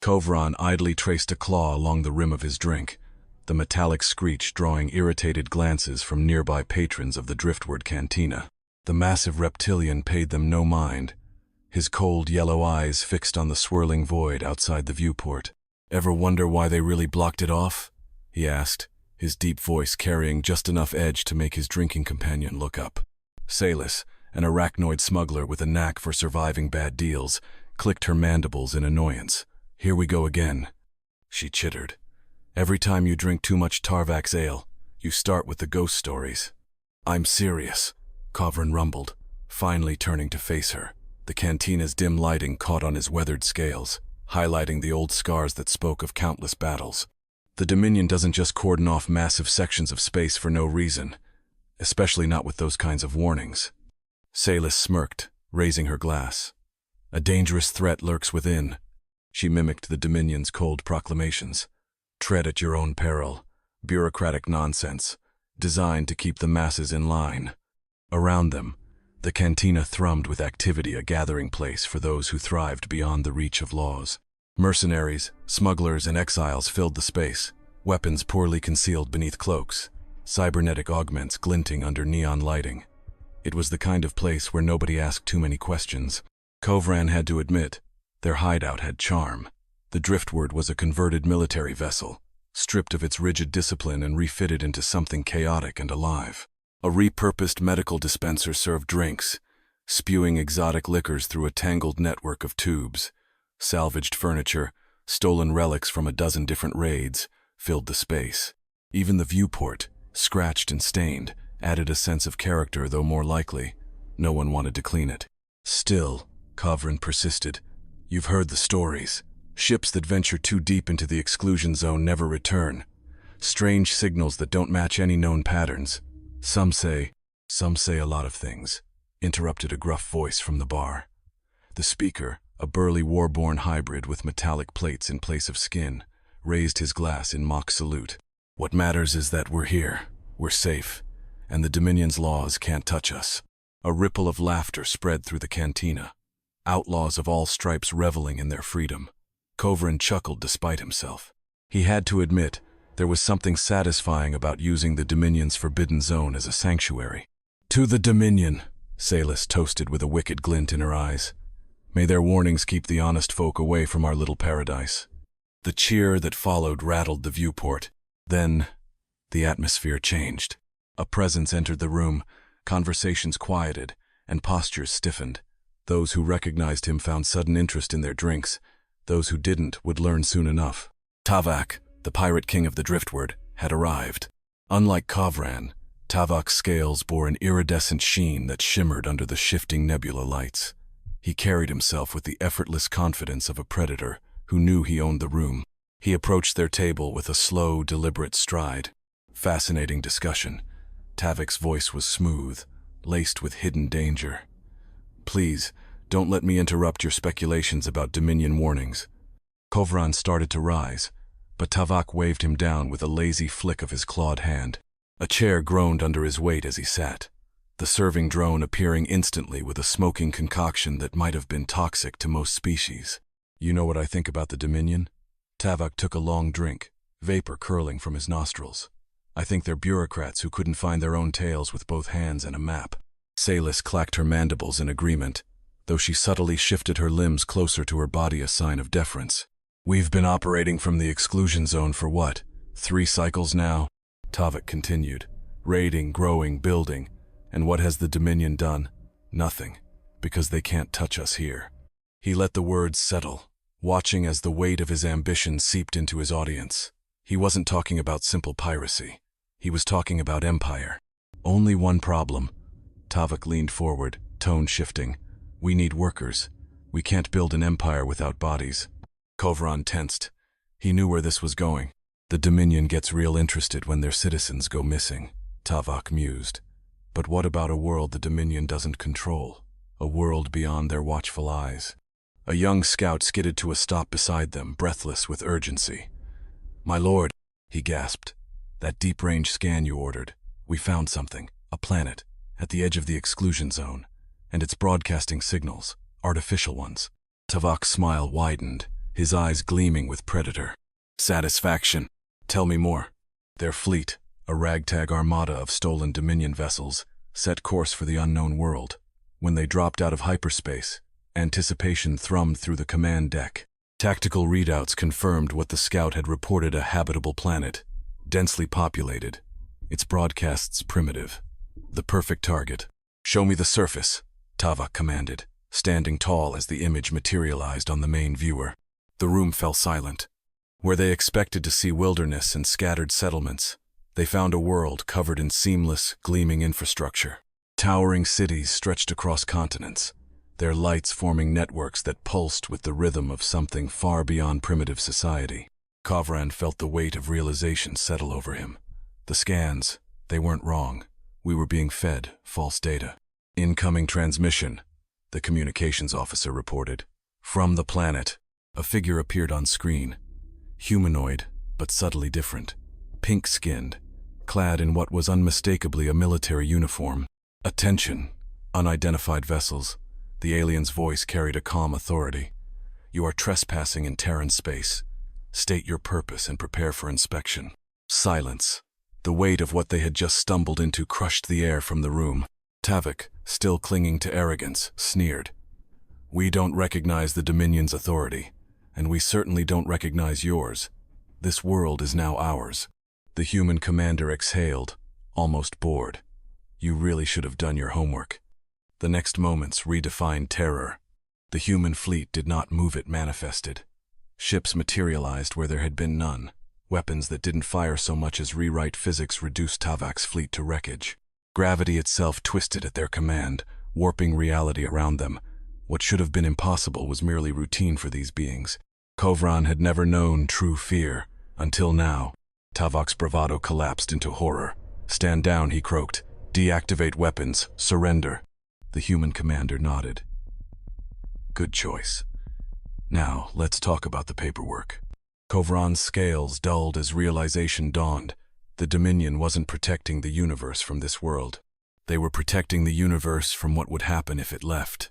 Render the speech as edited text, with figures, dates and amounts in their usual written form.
Kovran idly traced a claw along the rim of his drink, the metallic screech drawing irritated glances from nearby patrons of the driftward cantina. The massive reptilian paid them no mind, his cold yellow eyes fixed on the swirling void outside the viewport. "Ever wonder why they really blocked it off?" he asked, his deep voice carrying just enough edge to make his drinking companion look up. Salis, an arachnoid smuggler with a knack for surviving bad deals, clicked her mandibles in annoyance. "Here we go again," she chittered. "Every time you drink too much Tarvax ale, you start with the ghost stories." "I'm serious," Kovran rumbled, finally turning to face her. The cantina's dim lighting caught on his weathered scales, highlighting the old scars that spoke of countless battles. The Dominion doesn't just cordon off massive sections of space for no reason, especially not with those kinds of warnings. Salis smirked, raising her glass. "A dangerous threat lurks within." She mimicked the Dominion's cold proclamations. "Tread at your own peril. Bureaucratic nonsense, designed to keep the masses in line." Around them, the cantina thrummed with activity, a gathering place for those who thrived beyond the reach of laws. Mercenaries, smugglers, and exiles filled the space, weapons poorly concealed beneath cloaks, cybernetic augments glinting under neon lighting. It was the kind of place where nobody asked too many questions. Kovran had to admit, their hideout had charm. The Driftward was a converted military vessel, stripped of its rigid discipline and refitted into something chaotic and alive. A repurposed medical dispenser served drinks, spewing exotic liquors through a tangled network of tubes. Salvaged furniture, stolen relics from a dozen different raids, filled the space. Even the viewport, scratched and stained, added a sense of character, though more likely, no one wanted to clean it. "Still," Kovran persisted, "you've heard the stories. Ships that venture too deep into the exclusion zone never return. Strange signals that don't match any known patterns. Some say a lot of things," interrupted a gruff voice from the bar. The speaker, a burly war-born hybrid with metallic plates in place of skin, raised his glass in mock salute. "What matters is that we're here, we're safe, and the Dominion's laws can't touch us." A ripple of laughter spread through the cantina, outlaws of all stripes reveling in their freedom. Kovran chuckled despite himself. He had to admit, there was something satisfying about using the Dominion's forbidden zone as a sanctuary. "To the Dominion," Salis toasted with a wicked glint in her eyes. "May their warnings keep the honest folk away from our little paradise." The cheer that followed rattled the viewport. Then, the atmosphere changed. A presence entered the room, conversations quieted, and postures stiffened. Those who recognized him found sudden interest in their drinks. Those who didn't would learn soon enough. Tavak, the pirate king of the Driftward, had arrived. Unlike Kovran, Tavak's scales bore an iridescent sheen that shimmered under the shifting nebula lights. He carried himself with the effortless confidence of a predator who knew he owned the room. He approached their table with a slow, deliberate stride. Fascinating discussion. Tavak's voice was smooth, laced with hidden danger. "Please, don't let me interrupt your speculations about Dominion warnings." Kovran started to rise, but Tavak waved him down with a lazy flick of his clawed hand. A chair groaned under his weight as he sat, the serving drone appearing instantly with a smoking concoction that might have been toxic to most species. "You know what I think about the Dominion?" Tavak took a long drink, vapor curling from his nostrils. "I think they're bureaucrats who couldn't find their own tails with both hands and a map." Salis clacked her mandibles in agreement, though she subtly shifted her limbs closer to her body, a sign of deference. "We've been operating from the exclusion zone for what, 3 cycles now?" Tavak continued. "Raiding, growing, building. And what has the Dominion done? Nothing, because they can't touch us here." He let the words settle, watching as the weight of his ambition seeped into his audience. He wasn't talking about simple piracy. He was talking about empire. "Only one problem." Tavak leaned forward, tone shifting. "We need workers. We can't build an empire without bodies." Kovran tensed. He knew where this was going. "The Dominion gets real interested when their citizens go missing," Tavak mused. "But what about a world the Dominion doesn't control? A world beyond their watchful eyes?" A young scout skidded to a stop beside them, breathless with urgency. "My lord," he gasped, "that deep-range scan you ordered. We found something, a planet, at the edge of the exclusion zone, and it's broadcasting signals, artificial ones." Tavak's smile widened, his eyes gleaming with predator satisfaction. Tell me more. Their fleet, a ragtag armada of stolen Dominion vessels, set course for the unknown world. When they dropped out of hyperspace, anticipation thrummed through the command deck. Tactical readouts confirmed what the scout had reported: a habitable planet, densely populated, its broadcasts primitive. The perfect target. Show me the surface, Tavok commanded, standing tall as the image materialized on the main viewer. The room fell silent. Where they expected to see wilderness and scattered settlements, they found a world covered in seamless, gleaming infrastructure. Towering cities stretched across continents, their lights forming networks that pulsed with the rhythm of something far beyond primitive society. Kovran felt the weight of realization settle over him. The scans, they weren't wrong. We were being fed false data. Incoming transmission, the communications officer reported. From the planet, a figure appeared on screen. Humanoid, but subtly different. Pink-skinned, clad in what was unmistakably a military uniform. Attention, unidentified vessels. The alien's voice carried a calm authority. You are trespassing in Terran space. State your purpose and prepare for inspection. Silence. The weight of what they had just stumbled into crushed the air from the room. Tavok, still clinging to arrogance, sneered. We don't recognize the Dominion's authority, and we certainly don't recognize yours. This world is now ours. The human commander exhaled, almost bored. You really should have done your homework. The next moments redefined terror. The human fleet did not move, it manifested. Ships materialized where there had been none. Weapons that didn't fire so much as rewrite physics reduced Tavok's fleet to wreckage. Gravity itself twisted at their command, warping reality around them. What should have been impossible was merely routine for these beings. Kovran had never known true fear, until now. Tavok's bravado collapsed into horror. Stand down, he croaked. Deactivate weapons. Surrender. The human commander nodded. Good choice. Now, let's talk about the paperwork. Kovran's scales dulled as realization dawned. The Dominion wasn't protecting the universe from this world. They were protecting the universe from what would happen if it left.